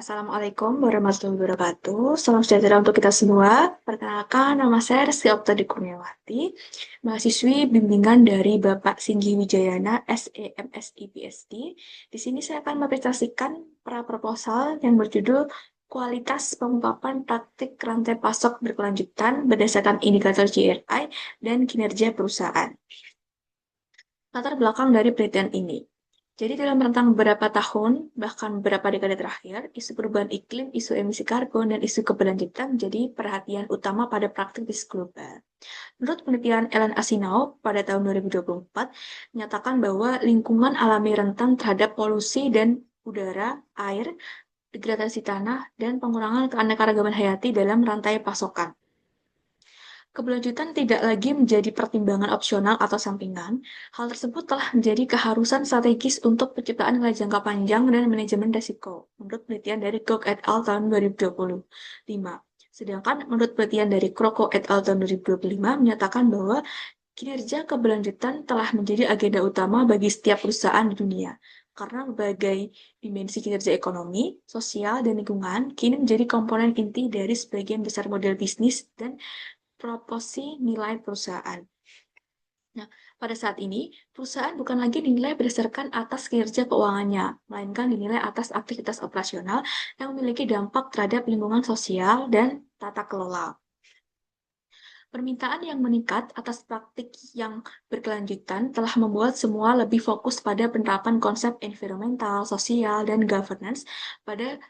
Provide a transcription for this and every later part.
Assalamualaikum warahmatullahi wabarakatuh. Salam sejahtera untuk kita semua. Perkenalkan, nama saya Rizky Oktadi Kurniawati, mahasiswi bimbingan dari Bapak Singgi Wijayana, SEMSI PhD. Di sini saya akan mempresentasikan proposal yang berjudul Kualitas Pengungkapan Praktik Rantai Pasok Berkelanjutan berdasarkan indikator GRI dan kinerja perusahaan. Latar belakang dari penelitian ini. Jadi dalam rentang beberapa tahun, bahkan beberapa dekade terakhir, isu perubahan iklim, isu emisi karbon, dan isu keberlanjutan menjadi perhatian utama pada praktik bisnis global. Menurut penelitian Ellen Asinau pada tahun 2024, menyatakan bahwa lingkungan alami rentan terhadap polusi dan udara, air, degradasi tanah, dan pengurangan keanekaragaman hayati dalam rantai pasokan. Keberlanjutan tidak lagi menjadi pertimbangan opsional atau sampingan. Hal tersebut telah menjadi keharusan strategis untuk penciptaan nilai jangka panjang dan manajemen risiko, menurut penelitian dari Gog et al. Tahun 2025. Sedangkan menurut penelitian dari Kroko et al. Tahun 2025 menyatakan bahwa kinerja keberlanjutan telah menjadi agenda utama bagi setiap perusahaan di dunia, karena berbagai dimensi kinerja ekonomi, sosial, dan lingkungan kini menjadi komponen inti dari sebagian besar model bisnis dan proporsi nilai perusahaan. Nah, pada saat ini, perusahaan bukan lagi dinilai berdasarkan atas kinerja keuangannya, melainkan dinilai atas aktivitas operasional yang memiliki dampak terhadap lingkungan sosial dan tata kelola. Permintaan yang meningkat atas praktik yang berkelanjutan telah membuat semua lebih fokus pada penerapan konsep environmental, sosial, dan governance pada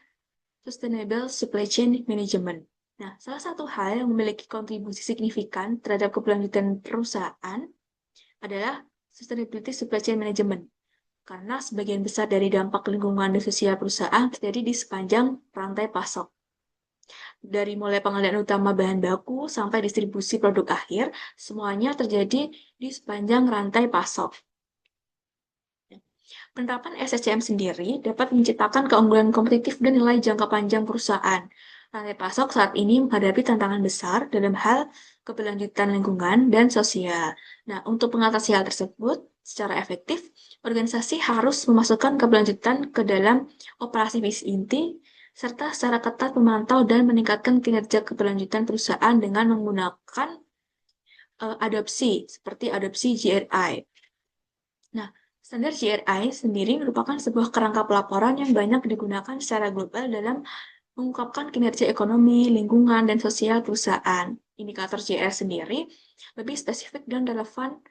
Sustainable Supply Chain Management. Nah, salah satu hal yang memiliki kontribusi signifikan terhadap keberlanjutan perusahaan adalah Sustainability Supply Chain Management, karena sebagian besar dari dampak lingkungan dan sosial perusahaan terjadi di sepanjang rantai pasok. Dari mulai pengadaan utama bahan baku sampai distribusi produk akhir, semuanya terjadi di sepanjang rantai pasok. Penerapan SSCM sendiri dapat menciptakan keunggulan kompetitif dan nilai jangka panjang perusahaan. Rantai pasok saat ini menghadapi tantangan besar dalam hal keberlanjutan lingkungan dan sosial. Nah, untuk mengatasi hal tersebut secara efektif, organisasi harus memasukkan keberlanjutan ke dalam operasi bisnis inti, serta secara ketat memantau dan meningkatkan kinerja keberlanjutan perusahaan dengan menggunakan adopsi, seperti adopsi GRI. Nah, standar GRI sendiri merupakan sebuah kerangka pelaporan yang banyak digunakan secara global dalam mengungkapkan kinerja ekonomi, lingkungan, dan sosial perusahaan. Indikator GRI sendiri lebih spesifik dan relevan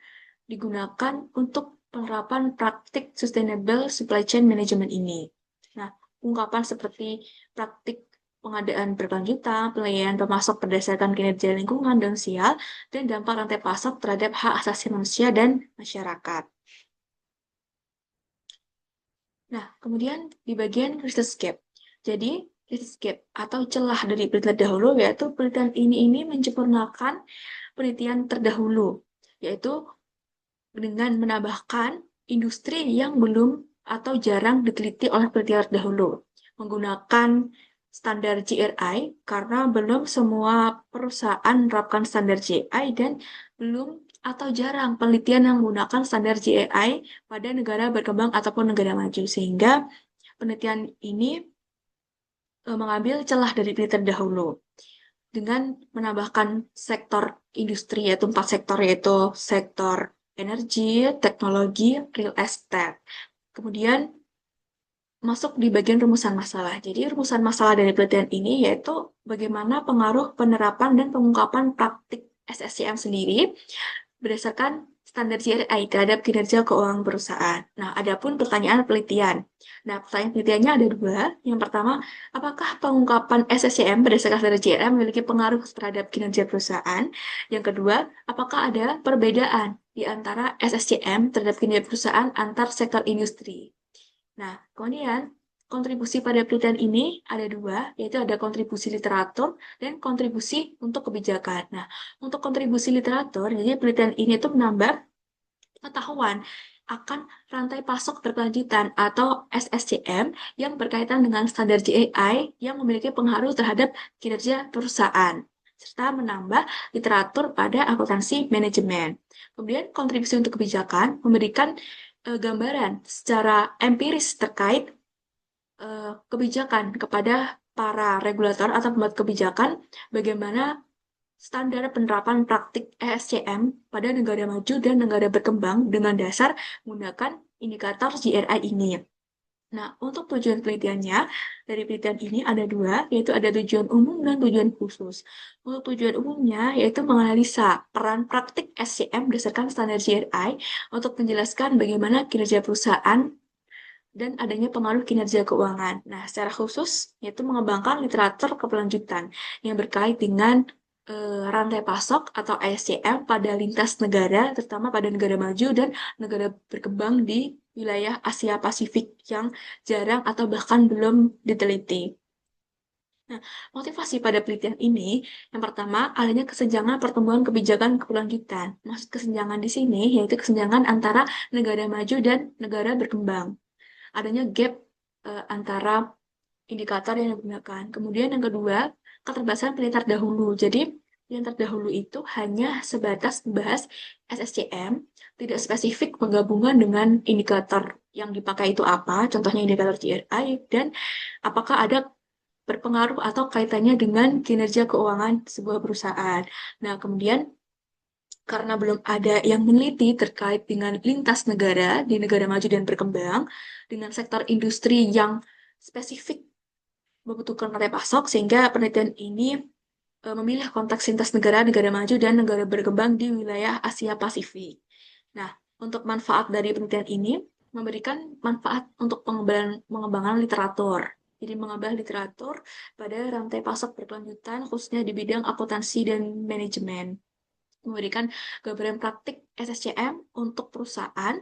digunakan untuk penerapan praktik Sustainable Supply Chain Management ini. Nah, ungkapan seperti praktik pengadaan berkelanjutan, penilaian pemasok berdasarkan kinerja lingkungan dan sosial, dan dampak rantai pasok terhadap hak asasi manusia dan masyarakat. Nah, kemudian di bagian research gap. Jadi, research gap atau celah dari penelitian dahulu yaitu penelitian ini menyempurnakan penelitian terdahulu, yaitu dengan menambahkan industri yang belum atau jarang diteliti oleh penelitian terdahulu, menggunakan standar GRI karena belum semua perusahaan menerapkan standar GRI dan belum atau jarang penelitian yang menggunakan standar GRI pada negara berkembang ataupun negara maju, sehingga penelitian ini mengambil celah dari penelitian dahulu dengan menambahkan sektor industri, yaitu 4 sektor, yaitu sektor energi, teknologi, real estate. Kemudian masuk di bagian rumusan masalah. Jadi rumusan masalah dari penelitian ini yaitu bagaimana pengaruh penerapan dan pengungkapan praktik SSCM sendiri berdasarkan standar GRI terhadap kinerja keuangan perusahaan. Nah, adapun pertanyaan penelitian. Nah, pertanyaan penelitiannya ada dua. Yang pertama, apakah pengungkapan SSCM berdasarkan standar GRI memiliki pengaruh terhadap kinerja perusahaan? Yang kedua, apakah ada perbedaan di antara SSCM terhadap kinerja perusahaan antar sektor industri? Nah, kemudian kontribusi pada penelitian ini ada dua, yaitu ada kontribusi literatur dan kontribusi untuk kebijakan. Nah, untuk kontribusi literatur, jadi penelitian ini itu menambah pengetahuan akan rantai pasok berkelanjutan atau SSCM yang berkaitan dengan standar GAI yang memiliki pengaruh terhadap kinerja perusahaan, serta menambah literatur pada akuntansi manajemen. Kemudian kontribusi untuk kebijakan memberikan gambaran secara empiris terkait kebijakan kepada para regulator atau pembuat kebijakan bagaimana standar penerapan praktik ESCM pada negara maju dan negara berkembang dengan dasar menggunakan indikator GRI ini. Nah, untuk tujuan penelitiannya, dari penelitian ini ada dua, yaitu ada tujuan umum dan tujuan khusus. Untuk tujuan umumnya, yaitu menganalisa peran praktik SCM berdasarkan standar GRI untuk menjelaskan bagaimana kinerja perusahaan dan adanya pengaruh kinerja keuangan. Nah, secara khusus, yaitu mengembangkan literatur keberlanjutan yang berkait dengan rantai pasok atau ISCM pada lintas negara, terutama pada negara maju dan negara berkembang di wilayah Asia Pasifik yang jarang atau bahkan belum diteliti. Nah, motivasi pada penelitian ini, yang pertama, adanya kesenjangan pertumbuhan kebijakan keberlanjutan. Maksud kesenjangan di sini yaitu kesenjangan antara negara maju dan negara berkembang. Adanya gap antara indikator yang digunakan. Kemudian yang kedua, keterbatasan penelitian terdahulu. Jadi, yang terdahulu itu hanya sebatas membahas SSCM, tidak spesifik penggabungan dengan indikator yang dipakai itu apa, contohnya indikator GRI, dan apakah ada berpengaruh atau kaitannya dengan kinerja keuangan sebuah perusahaan. Nah, kemudian karena belum ada yang meneliti terkait dengan lintas negara di negara maju dan berkembang, dengan sektor industri yang spesifik membutuhkan rantai pasok, sehingga penelitian ini memilih konteks lintas negara, negara maju, dan negara berkembang di wilayah Asia Pasifik. Nah, untuk manfaat dari penelitian ini, memberikan manfaat untuk pengembangan literatur. Jadi mengambil literatur pada rantai pasok berkelanjutan, khususnya di bidang akuntansi dan manajemen. Memberikan gambaran praktik SSCM untuk perusahaan,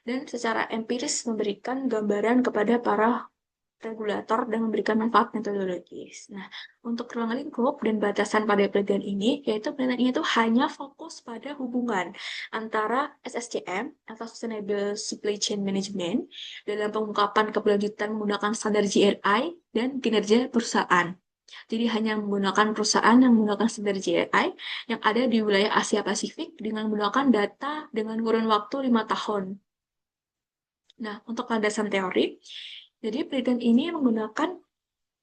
dan secara empiris memberikan gambaran kepada para regulator dan memberikan manfaat metodologis. Nah, untuk ruang lingkup dan batasan pada penelitian ini, yaitu penelitian ini tuh hanya fokus pada hubungan antara SSCM atau Sustainable Supply Chain Management dalam pengungkapan keberlanjutan menggunakan standar GRI dan kinerja perusahaan. Jadi hanya menggunakan perusahaan yang menggunakan standar GRI yang ada di wilayah Asia Pasifik dengan menggunakan data dengan kurun waktu 5 tahun. Nah, untuk landasan teori, jadi penelitian ini menggunakan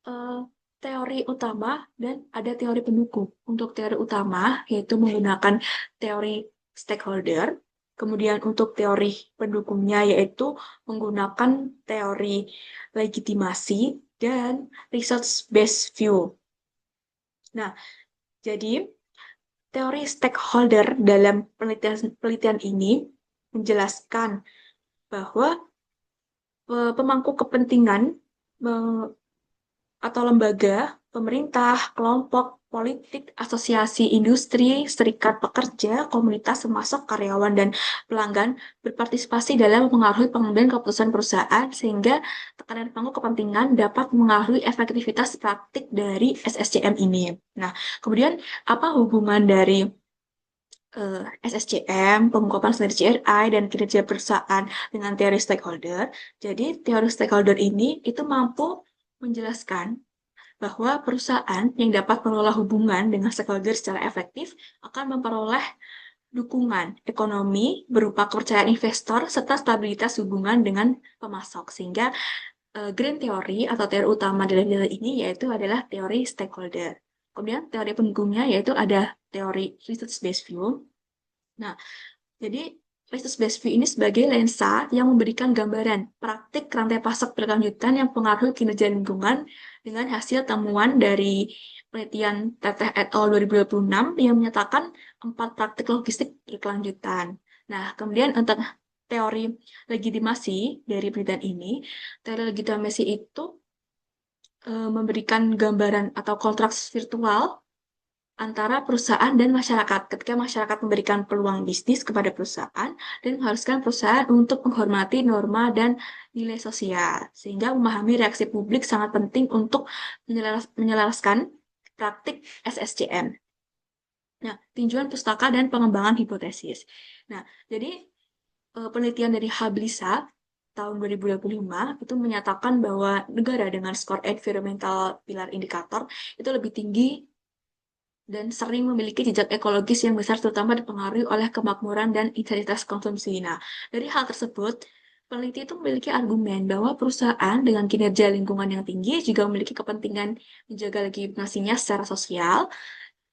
eh, teori utama dan ada teori pendukung. Untuk teori utama yaitu menggunakan teori stakeholder, kemudian untuk teori pendukungnya yaitu menggunakan teori legitimasi dan research based view. Nah, jadi teori stakeholder dalam penelitian ini menjelaskan bahwa pemangku kepentingan atau lembaga, pemerintah, kelompok, politik, asosiasi industri, serikat pekerja, komunitas, termasuk karyawan dan pelanggan berpartisipasi dalam mempengaruhi pengambilan keputusan perusahaan sehingga tekanan pemangku kepentingan dapat mengaruhi efektivitas praktik dari SSCM ini. Nah, kemudian apa hubungan dari SSCM, pengungkapan standar GRI, dan kinerja perusahaan dengan teori stakeholder? Jadi, teori stakeholder ini itu mampu menjelaskan bahwa perusahaan yang dapat mengelola hubungan dengan stakeholder secara efektif akan memperoleh dukungan ekonomi berupa kepercayaan investor serta stabilitas hubungan dengan pemasok. Sehingga green theory atau teori utama dalam nilai ini yaitu adalah teori stakeholder. Kemudian teori pendukungnya yaitu ada teori research based view. Nah, jadi research based view ini sebagai lensa yang memberikan gambaran praktik rantai pasok berkelanjutan yang pengaruhi kinerja lingkungan dengan hasil temuan dari penelitian Teteh et al. 2026 yang menyatakan 4 praktik logistik berkelanjutan. Nah, kemudian untuk teori legitimasi dari penelitian ini, teori legitimasi itu memberikan gambaran atau kontrak virtual antara perusahaan dan masyarakat. Ketika masyarakat memberikan peluang bisnis kepada perusahaan dan mengharuskan perusahaan untuk menghormati norma dan nilai sosial, sehingga memahami reaksi publik sangat penting untuk menyelaraskan praktik SSCM. Nah, tinjauan pustaka dan pengembangan hipotesis. Nah, jadi penelitian dari Hablisa tahun 2025 itu menyatakan bahwa negara dengan skor environmental pilar indikator itu lebih tinggi dan sering memiliki jejak ekologis yang besar terutama dipengaruhi oleh kemakmuran dan intensitas konsumsi. Nah, dari hal tersebut, peneliti itu memiliki argumen bahwa perusahaan dengan kinerja lingkungan yang tinggi juga memiliki kepentingan menjaga legitimasinya secara sosial,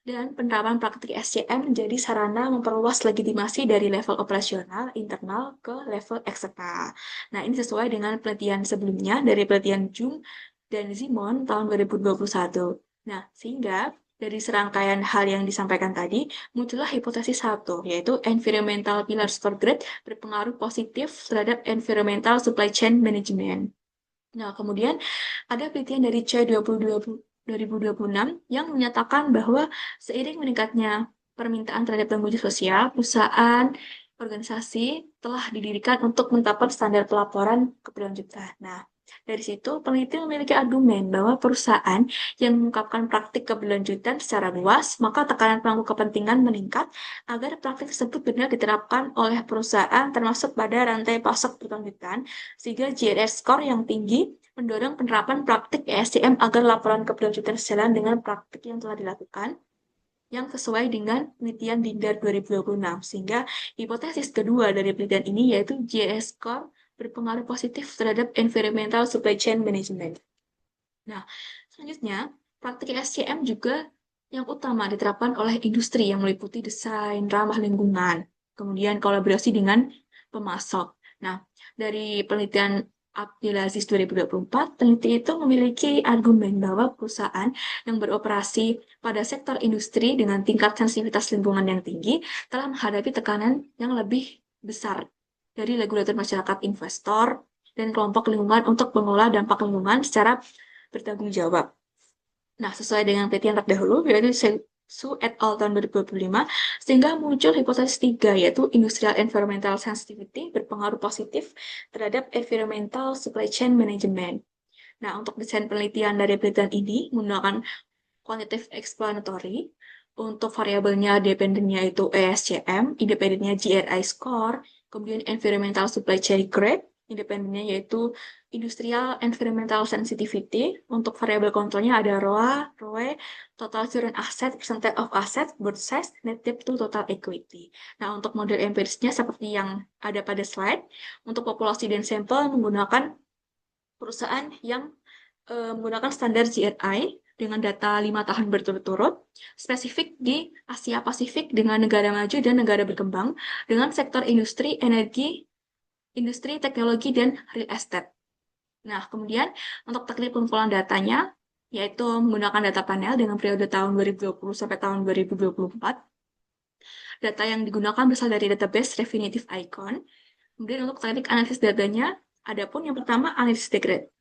dan penerapan praktik SCM menjadi sarana memperluas legitimasi dari level operasional internal ke level eksternal. Nah, ini sesuai dengan penelitian sebelumnya dari penelitian Jung dan Zimon tahun 2021. Nah, sehingga dari serangkaian hal yang disampaikan tadi, muncullah hipotesis satu, yaitu environmental pillars for growth berpengaruh positif terhadap environmental supply chain management. Nah, kemudian ada penelitian dari C2020 2026 yang menyatakan bahwa seiring meningkatnya permintaan terhadap tanggung jawab sosial, perusahaan, organisasi telah didirikan untuk menetapkan standar pelaporan keberlanjutan. Nah, dari situ peneliti memiliki argumen bahwa perusahaan yang mengungkapkan praktik keberlanjutan secara luas, maka tekanan pemangku kepentingan meningkat agar praktik tersebut benar diterapkan oleh perusahaan termasuk pada rantai pasok berkelanjutan, sehingga GRS score yang tinggi mendorong penerapan praktik ESDM agar laporan keberlanjutan sejalan dengan praktik yang telah dilakukan yang sesuai dengan penelitian Lindar 2026. Sehingga hipotesis kedua dari penelitian ini yaitu GRS score berpengaruh positif terhadap environmental supply chain management. Nah, selanjutnya, praktik SCM juga yang utama diterapkan oleh industri yang meliputi desain ramah lingkungan, kemudian kolaborasi dengan pemasok. Nah, dari penelitian Abdulaziz 2024, peneliti itu memiliki argumen bahwa perusahaan yang beroperasi pada sektor industri dengan tingkat sensitivitas lingkungan yang tinggi telah menghadapi tekanan yang lebih besar dari regulator masyarakat investor dan kelompok lingkungan untuk mengolah dampak lingkungan secara bertanggung jawab. Nah, sesuai dengan penelitian terdahulu, yaitu Su et al. Tahun 2025, sehingga muncul hipotesis 3, yaitu industrial environmental sensitivity berpengaruh positif terhadap environmental supply chain management. Nah, untuk desain penelitian dari penelitian ini menggunakan quantitative explanatory, untuk variabelnya dependennya itu ESCM, independennya GRI score, kemudian environmental supply chain grade, independennya yaitu industrial environmental sensitivity, untuk variabel kontrolnya ada ROA, ROE, total current asset, percentage of asset, board size, net debt to total equity. Nah, untuk model empirisnya seperti yang ada pada slide, untuk populasi dan sampel menggunakan perusahaan yang menggunakan standar GRI dengan data 5 tahun berturut-turut, spesifik di Asia Pasifik dengan negara maju dan negara berkembang, dengan sektor industri, energi, industri, teknologi, dan real estate. Nah, kemudian untuk teknik pengumpulan datanya, yaitu menggunakan data panel dengan periode tahun 2020 sampai tahun 2024. Data yang digunakan berasal dari database Refinitiv Icon. Kemudian untuk teknik analisis datanya, adapun yang pertama analisis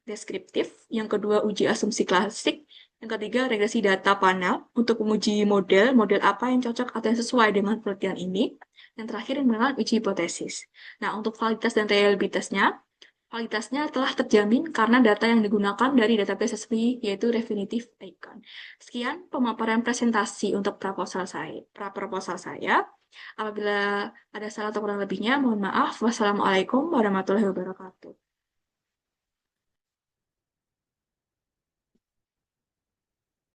deskriptif, yang kedua uji asumsi klasik, yang ketiga regresi data panel untuk menguji model apa yang cocok atau yang sesuai dengan penelitian ini, yang terakhir yang menggunakan uji hipotesis. Nah, untuk validitas dan validitasnya telah terjamin karena data yang digunakan dari database resmi yaitu Refinitiv Icon. Sekian pemaparan presentasi untuk pra-proposal saya. Apabila ada salah atau kurang lebihnya, mohon maaf. Wassalamualaikum warahmatullahi wabarakatuh.